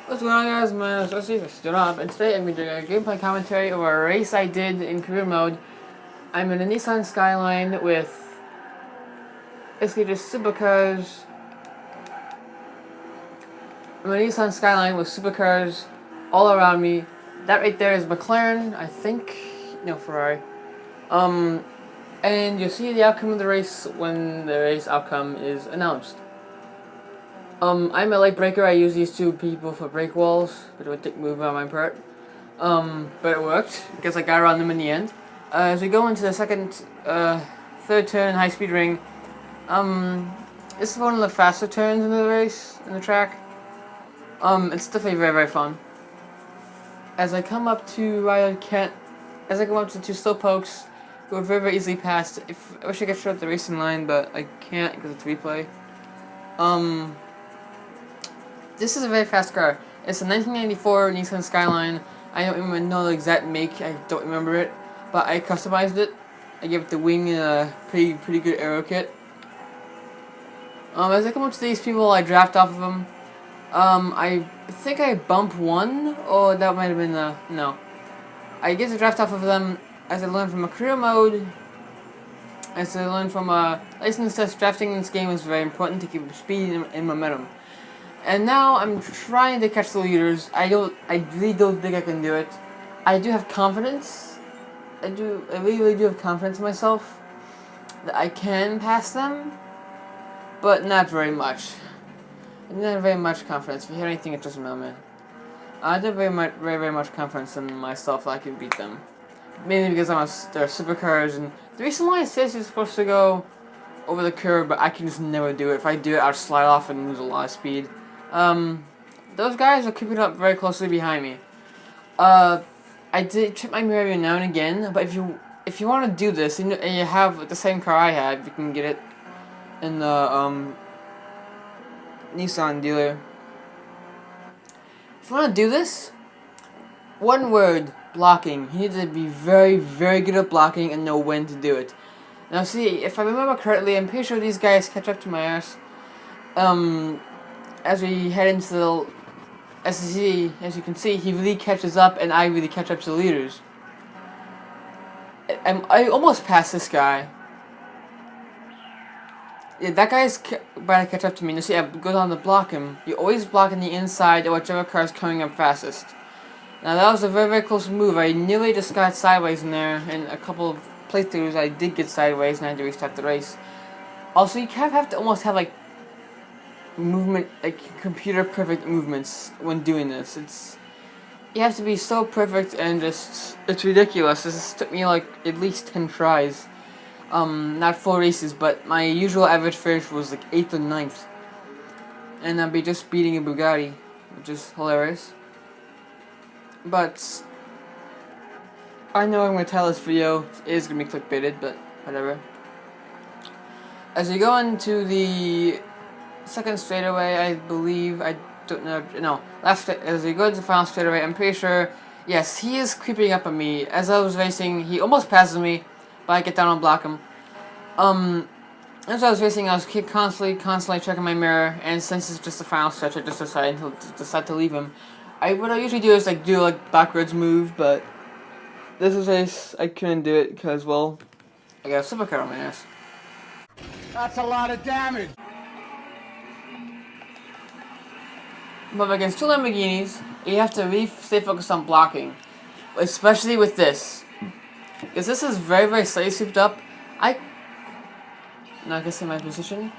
What's going on, guys? My name is Steve Steve and today I'm going to do a gameplay commentary of a race I did in career mode. I'm in a Nissan Skyline with basically just supercars. I'm in a Nissan Skyline with supercars all around me. That right there is McLaren, I think. No, Ferrari. And you'll see the outcome of the race when the race outcome is announced. I'm a late breaker. I use these two people for brake walls, bit of a dick move on my part. But it worked because I got around them in the end. As we go into the third turn, high speed ring. This is one of the faster turns in the race, in the track. It's definitely very, very fun. As I come up to the two slow pokes, go very, very easily past. I wish I could show up the racing line, but I can't because it's replay. This is a very fast car. It's a 1994 Nissan Skyline. I don't even know the exact make. I don't remember it, but I customized it. I gave it the wing and a pretty good aero kit. As I come up to these people, I draft off of them. I think I bump one, or that might have been no. I get to draft off of them as I learn from a career mode. As I learn from a license test, drafting in this game is very important to keep speed and momentum. And now I'm trying to catch the leaders. I really don't think I can do it. I do have confidence. I really do have confidence in myself that I can pass them, but not very much. Not very much confidence. If you hear anything, it's just a moment. I don't have very much confidence in myself that I can beat them. Mainly because they're supercars, and the reason why it says you're supposed to go over the curb, but I can just never do it. If I do it, I'll slide off and lose a lot of speed. Those guys are keeping up very closely behind me. I did trip my mirror every now and again, but if you want to do this and you have the same car I have, you can get it in the Nissan dealer. If you want to do this, one word: blocking. You need to be very, very good at blocking and know when to do it. Now, see, if I remember correctly, I'm pretty sure these guys catch up to my ass. As we head into the, as you can see, he really catches up, and I really catch up to the leaders. I almost passed this guy. Yeah, that guy's about to catch up to me. You see, I go down to block him. You always block on the inside of whichever car is coming up fastest. Now that was a very, very close move. I nearly just got sideways in there, and a couple of playthroughs I did get sideways, and I had to restart the race. Also, you kind of have to almost have like movement, like computer perfect movements when doing this. You have to be so perfect, and it's ridiculous. This took me like at least 10 tries. Not 4 races, but my usual average finish was like 8th or 9th. And I'd be just beating a Bugati, which is hilarious. But I know I'm gonna tell this video is gonna be clickbaited, but whatever. As you go into the second straightaway, I believe, I don't know, no, as we go into the final straightaway, I'm pretty sure, yes, he is creeping up on me. As I was racing, he almost passes me, but I get down and block him. As I was racing, I was constantly checking my mirror, and since it's just the final stretch, I just decided to leave him. What I usually do is do a backwards move, but this is race, I couldn't do it because, well, I got a supercar on my ass. That's a lot of damage. But against two Lamborghinis, you have to really stay focused on blocking, especially with this, because this is very, very slightly souped up. I'm not gonna say my position,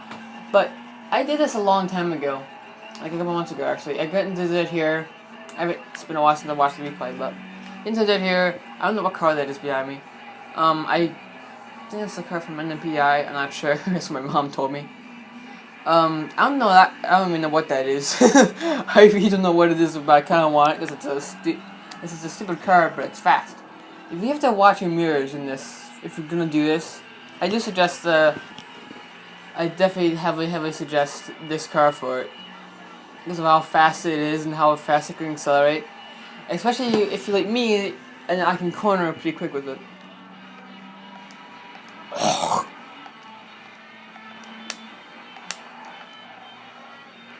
but I did this a long time ago, like a couple months ago actually. I got into it here. It's been a while since I watched the replay, but into it here. I don't know what car that is behind me. I think it's the car from NMPI. I'm not sure. That's what my mom told me. I don't know that. I don't even know what that is. I really don't know what it is, but I kind of want it because it's a stupid car, but it's fast. If you have to watch your mirrors in this, if you're gonna do this, I do suggest I definitely heavily suggest this car for it because of how fast it is and how fast it can accelerate. Especially if you're like me, and I can corner pretty quick with it.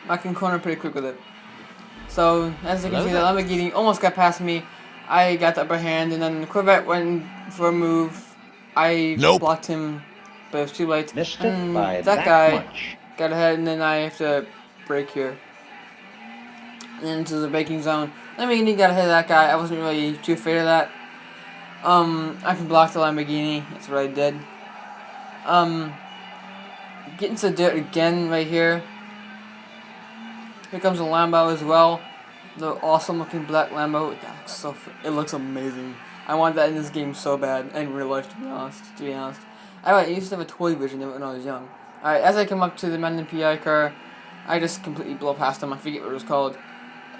I can corner pretty quick with it. So, as you can see, the Lamborghini almost got past me. I got the upper hand, and then the Corvette went for a move. I blocked him, but it was too late. Missed it And by that guy much. got ahead, and then I have to brake here. And into the braking zone. Lamborghini got ahead of that guy. I wasn't really too afraid of that. I can block the Lamborghini. That's what I did. Get into the dirt again right here. Here comes a Lambo as well. The awesome looking black Lambo. It looks amazing. I want that in this game so bad. In real life, to be honest. I used to have a toy version of it when I was young. Alright, as I come up to the man in the PI car, I just completely blow past him. I forget what it was called.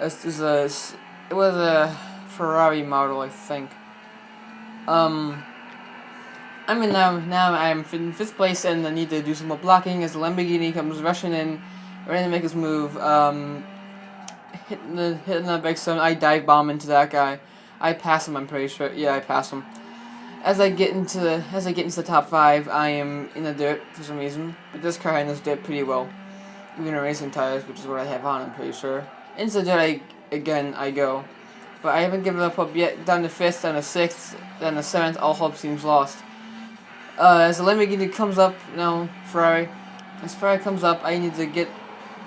It was a Ferrari model, I think. I'm in fifth place, and I need to do some more blocking as the Lamborghini comes rushing in, ready to make his move. Hitting the big zone. I dive bomb into that guy. I pass him. I'm pretty sure. Yeah, I pass him. As I get into the top 5, I am in the dirt for some reason. But this car handles dirt pretty well, even in racing tires, which is what I have on. I'm pretty sure. Into the dirt I go. But I haven't given up yet. Down to 5th, down to 6th, down to 7th. All hope seems lost. As the Lamborghini comes up, Ferrari. As Ferrari comes up, I need to get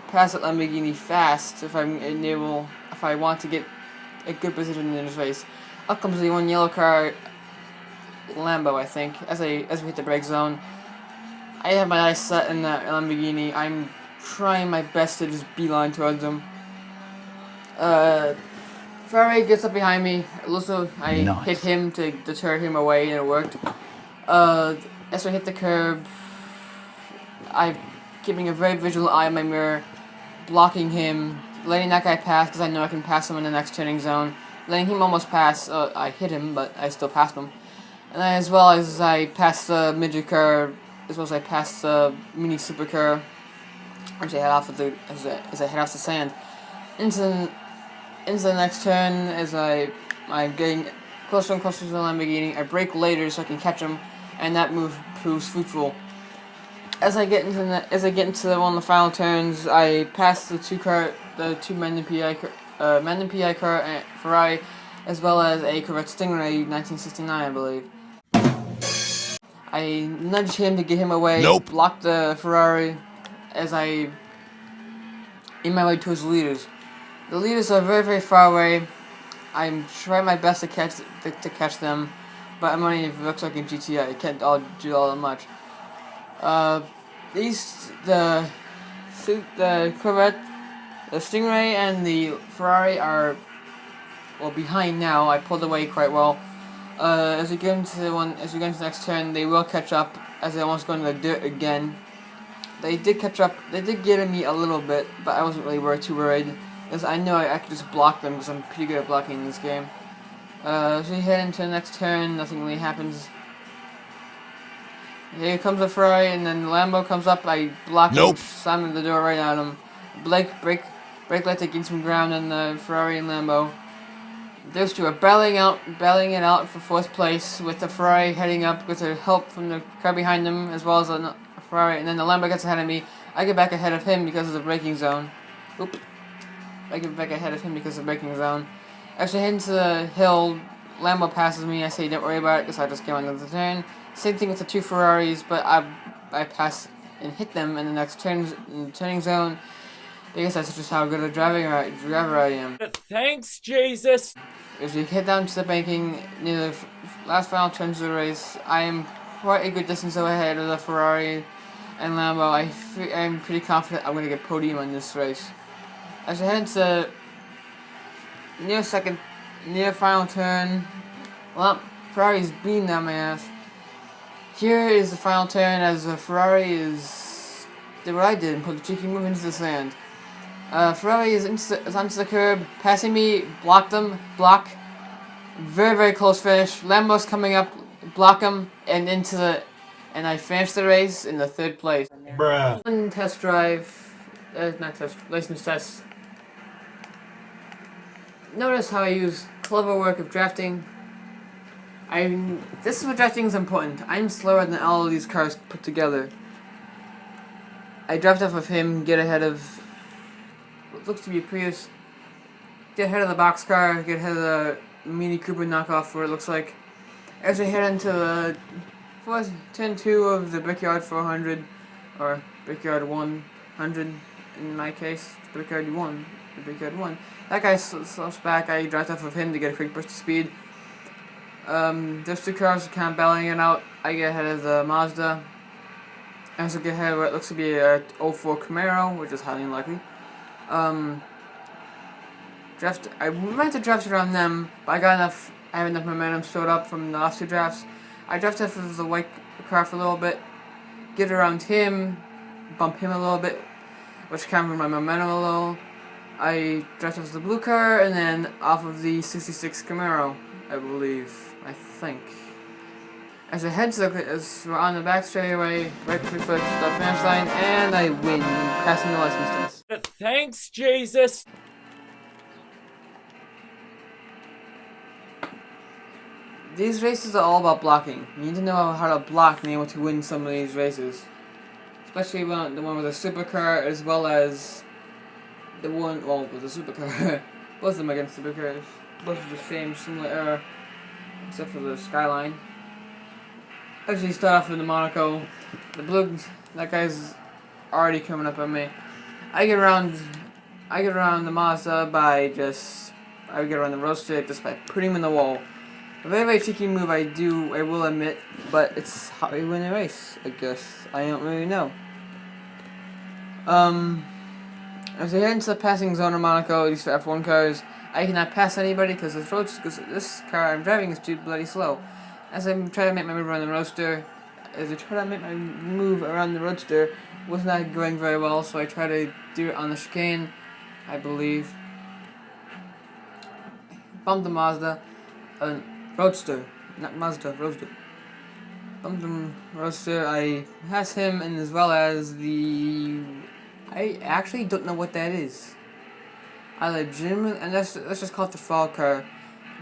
past that Lamborghini fast if I want to get a good position in this race. Up comes the one yellow car, Lambo, I think. As we hit the brake zone, I have my eyes set in that Lamborghini. I'm trying my best to just beeline towards him. Ferrari gets up behind me. Also, I hit him to deter him away, and it worked. As I hit the curb, I'm keeping a very vigilant eye on my mirror, blocking him, letting that guy pass because I know I can pass him in the next turning zone. Letting him almost pass. I hit him, but I still passed him. And as well as I passed the midget car, as well as I passed the mini supercar, as I head off the sand. Into the next turn, as I'm getting closer and closer to the Lamborghini, I brake later so I can catch him, and that move proves fruitful. As I get into one of the final turns, I pass the two men in PI car and Ferrari, as well as a Corvette Stingray 1969, I believe. I nudge him to get him away. Block the Ferrari as in my way towards the leaders. The leaders are very, very far away. I'm trying my best to catch them, but I'm running a looks like in GTA. I can't do all that much. The Corvette, the Stingray, and the Ferrari are behind now. I pulled away quite well. As we get into the next turn, they will catch up as they almost go into the dirt again. They did catch up. They did get at me a little bit, but I wasn't really too worried, because I know I could just block them because I'm pretty good at blocking in this game. As we head into the next turn, nothing really happens. Here comes a Ferrari, and then the Lambo comes up. I block him, slamming the door right at him. Brake light to gain some ground in the Ferrari and Lambo. Those two are battling it out for 4th place, with the Ferrari heading up with the help from the car behind them, as well as the Ferrari. And then the Lambo gets ahead of me. I get back ahead of him because of the braking zone. I get back ahead of him because of the braking zone. As I head into the hill, Lambo passes me. I say don't worry about it because I just came on the turn. Same thing with the two Ferraris, but I pass and hit them in the next turning zone, because that's just how good a driver I am. Thanks, Jesus! As we head down to the banking near the last final turns of the race, I am quite a good distance ahead of the Ferrari and Lambo. I'm pretty confident I'm going to get podium on this race. As I head into near final turn, well, Ferrari's beating down my ass. Here is the final turn as the Ferrari did what I did and put the cheeky move into the sand. Ferrari is onto the curb, passing me, block. Very, very close finish. Lambo's coming up, block him, and I finished the race in the 3rd place. Bruh. One test drive, license test. Notice how I use clever work of drafting. This is what drafting is important. I'm slower than all of these cars put together. I draft off of him, get ahead of what looks to be a Prius. get ahead of the boxcar, get ahead of the Mini Cooper knockoff, where it looks like. As we head into the 10-2 of the Brickyard 400, or Brickyard 100 in my case, Brickyard 1, the Brickyard 1. That guy slips back, I draft off of him to get a quick burst of speed. Those two cars are kind of battling it out. I get ahead of the Mazda. I also get ahead of what looks to be a 04 Camaro, which is highly unlikely. I meant to draft around them, but I have enough momentum stored up from the last two drafts. I drafted for the white car for a little bit, get around him, bump him a little bit, which kind of my momentum a little. I drafted for the blue car, and then off of the 66 Camaro, I believe, I think. As I head to as we're on the back straightaway, right before the finish line, and I win, passing the license test. Thanks, Jesus. These races are all about blocking. You need to know how to block and be able to win some of these races. Especially the one with the supercar, as well as the one, well, with the supercar. Both of them against supercars. Both of the same, similar era, except for the Skyline. Actually, start off with the Monaco. The blue, that guy's already coming up on me. I get around the Mazda by I get around the Roadster just by putting him in the wall. A very, very cheeky move, I will admit, but it's how you win a race, I guess. I don't really know. As I head into the passing zone of Monaco, these F1 cars, I cannot pass anybody because this car I'm driving is too bloody slow. As I try to make my move around the Roadster, was not going very well, so I try to do it on the chicane, I believe. Bumped the Mazda. Roadster, not Mazda, Roadster. Bumped the Roadster. I pass him, and as well as I actually don't know what that is. I legitimately, and let's just call it the frog car.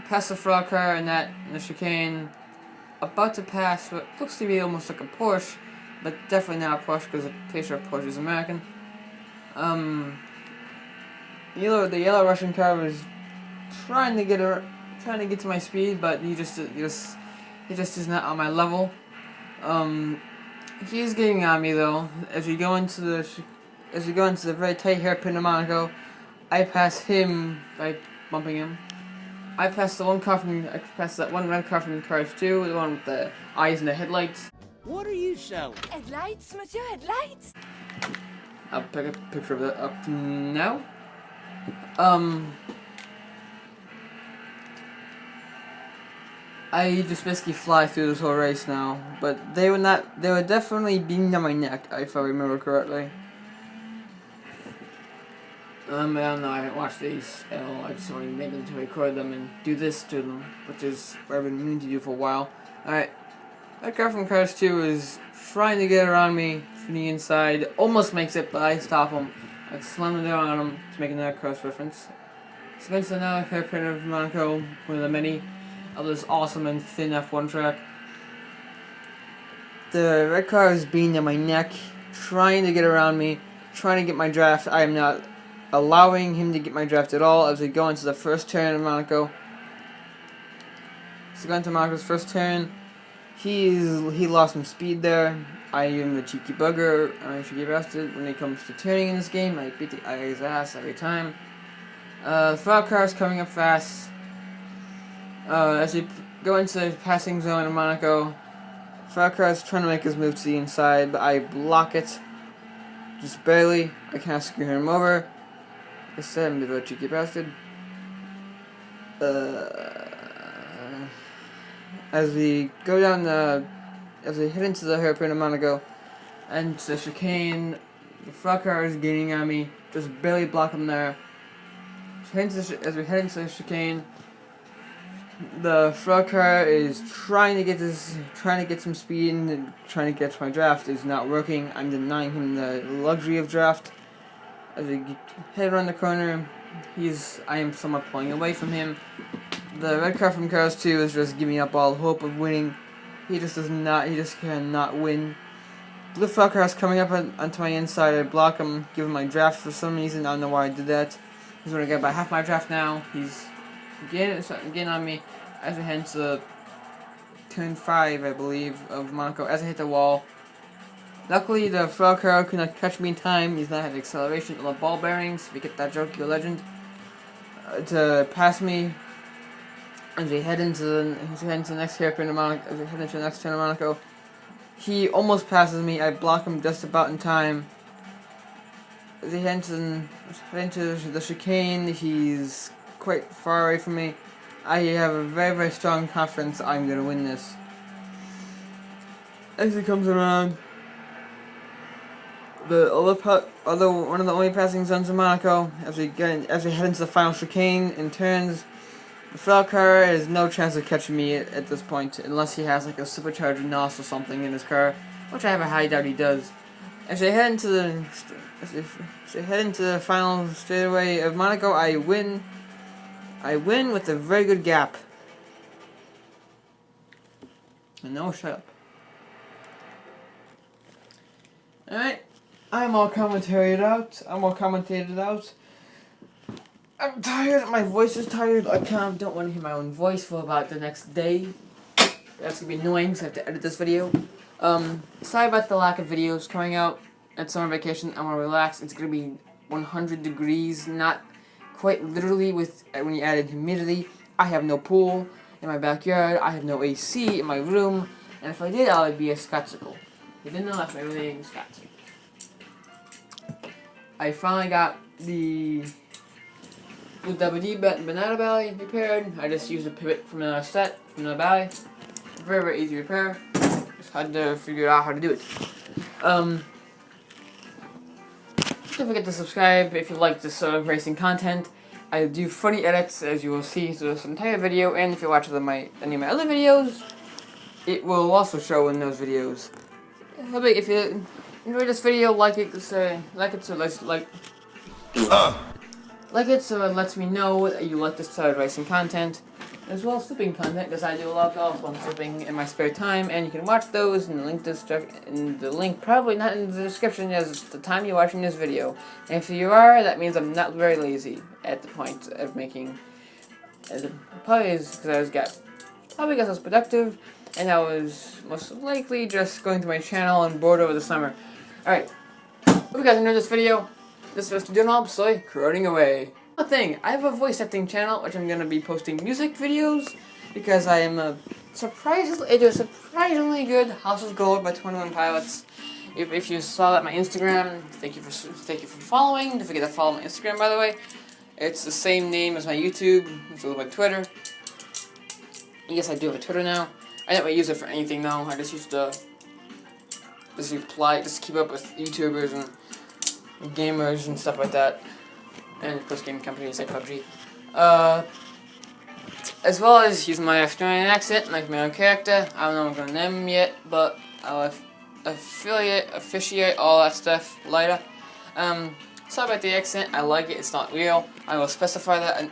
Pass the frog car and the chicane. About to pass what looks to be almost like a Porsche, but definitely not a Porsche because I'm pretty sure Porsche is American. The yellow Russian car was trying to get to my speed, but he just is not on my level. He's getting on me though. As we go into the very tight hairpin of Monaco, I pass him by bumping him. I passed that one red car from Cars 2, the one with the eyes and the headlights. What are you selling? Headlights, monsieur, headlights? I'll pick a picture of that up now. I just basically fly through this whole race now, but they were definitely beating down my neck, if I remember correctly. I don't know, I haven't watched these at all. I just only made them to record them and do this to them, which is what I've been meaning to do for a while. Alright, that guy from Cars 2 is trying to get around me from the inside, almost makes it, but I stop him. I slam the door on him to make another cross reference. So that's another hairpin of Monaco, one of the many of this awesome and thin F1 track. The red car is beating down my neck, trying to get around me, trying to get my draft. I am not allowing him to get my draft at all as we go into the first turn of Monaco. So going into Monaco's first turn, he lost some speed there. I am a cheeky bugger. I should get arrested when it comes to turning in this game. I beat his ass every time. The frog car is coming up fast. As we go into the passing zone of Monaco, frog car is trying to make his move to the inside, but I block it. Just barely. I can't screw him over. Like I said, I'm a bit of a cheeky bastard. As we head into the hairpin of Monaco, and the chicane, the frog car is gaining on me. Just barely block him there. As we head into the chicane, the frog car is trying to get some speed and trying to get to my draft. It's not working. I'm denying him the luxury of draft. As we head around the corner, I am somewhat pulling away from him. The red car from Cars 2 is just giving up all hope of winning. He just cannot win. Blue frog car is coming up onto my inside. I block him, give him my draft for some reason. I don't know why I did that. He's already got about half my draft now. He's getting on me as I head into turn 5, I believe, of Monaco. As I hit the wall. Luckily, the frog car could not catch me in time. He's not had acceleration or the ball bearings. If you get that joke, you're a legend. To pass me as we head into the next hairpin of Monaco. As we head into the next turn of Monaco, he almost passes me. I block him just about in time. As he head into the chicane, he's quite far away from me. I have a very, very strong confidence I'm gonna win this. As he comes around. One of the only passing zones in Monaco, as we head into the final chicane and turns, the frog car has no chance of catching me at this point, unless he has like a supercharged NOS or something in his car, which I have a high doubt he does. As I head into the final straightaway of Monaco, I win with a very good gap. And no, shut up. Alright. I'm all commentated out. I'm tired. My voice is tired. I don't want to hear my own voice for about the next day. That's gonna be annoying because I have to edit this video. Sorry about the lack of videos coming out at summer vacation. I'm gonna relax. It's gonna be 100 degrees, not quite literally with when you added humidity. I have no pool in my backyard. I have no AC in my room. And if I did, I would be a Scotsicle. You didn't know that's my really name, Scotsicle. I finally got the WD banana belly repaired. I just used a pivot from another set, from the belly. Very, very easy repair. Just had to figure out how to do it. Don't forget to subscribe if you like this sort of racing content. I do funny edits, as you will see through this entire video, and if you watch any of my other videos, it will also show in those videos. If you enjoyed this video, like it so it lets me know that you like this sort of racing content, as well as flipping content, because I do a lot of golf while I'm flipping in my spare time, and you can watch those in the link probably not in the description as the time you're watching this video. And if you are, that means I'm not very lazy at the point of making. Probably is because I was productive. And I was most likely just going through my channel and bored over the summer. Alright, hope you guys enjoyed this video. This was Turismo, so crowding away. One thing, I have a voice acting channel which I'm going to be posting music videos because I am a surprisingly good House of Gold by 21 Pilots. If you saw that on my Instagram, thank you for following. Don't forget to follow my Instagram, by the way. It's the same name as my YouTube, as well as my Twitter. Yes, I do have a Twitter now. I don't really use it for anything though. I just used to just keep up with YouTubers and gamers and stuff like that, and of course gaming companies like PUBG. As well as using my Australian accent, like my own character. I don't know what I'm gonna name him yet, but I'll officiate all that stuff later. Sorry about the accent. I like it. It's not real. I will specify that in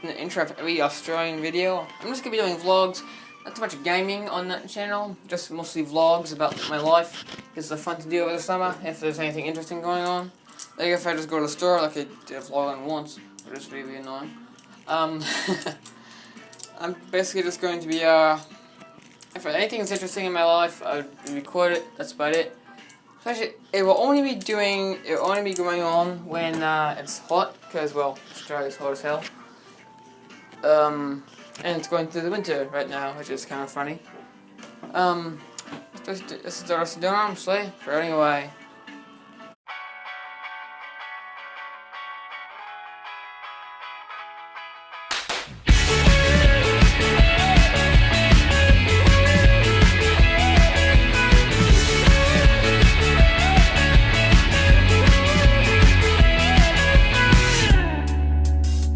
the intro of every Australian video. I'm just gonna be doing vlogs. Not too much gaming on that channel, just mostly vlogs about my life. It's fun to do over the summer if there's anything interesting going on. Like if I just go to the store, like I did a vlog on once, which is really annoying. I'm basically just going to be, if anything is interesting in my life, I'll record it, that's about it. Especially, it will only be going on when it's hot, because, well, Australia's hot as hell. And it's going through the winter right now, which is kind of funny. This is the rest of the arm, so running away.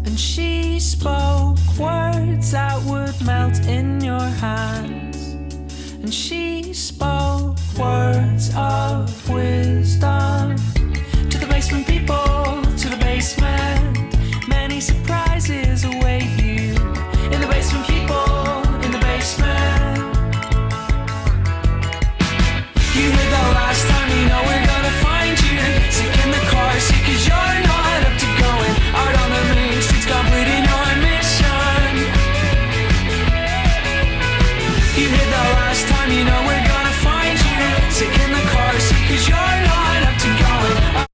And she spoke words that would melt in your hands. And she spoke words of wisdom to the basement people, to the basement. Many surprises await you in the basement, people, in the basement. You heard that last time, you know we're gonna find you sick in the car, sick 'cause you're not up to going out on the moon. You hit that last time, you know we're gonna find you. Sick in the car seat 'cause you're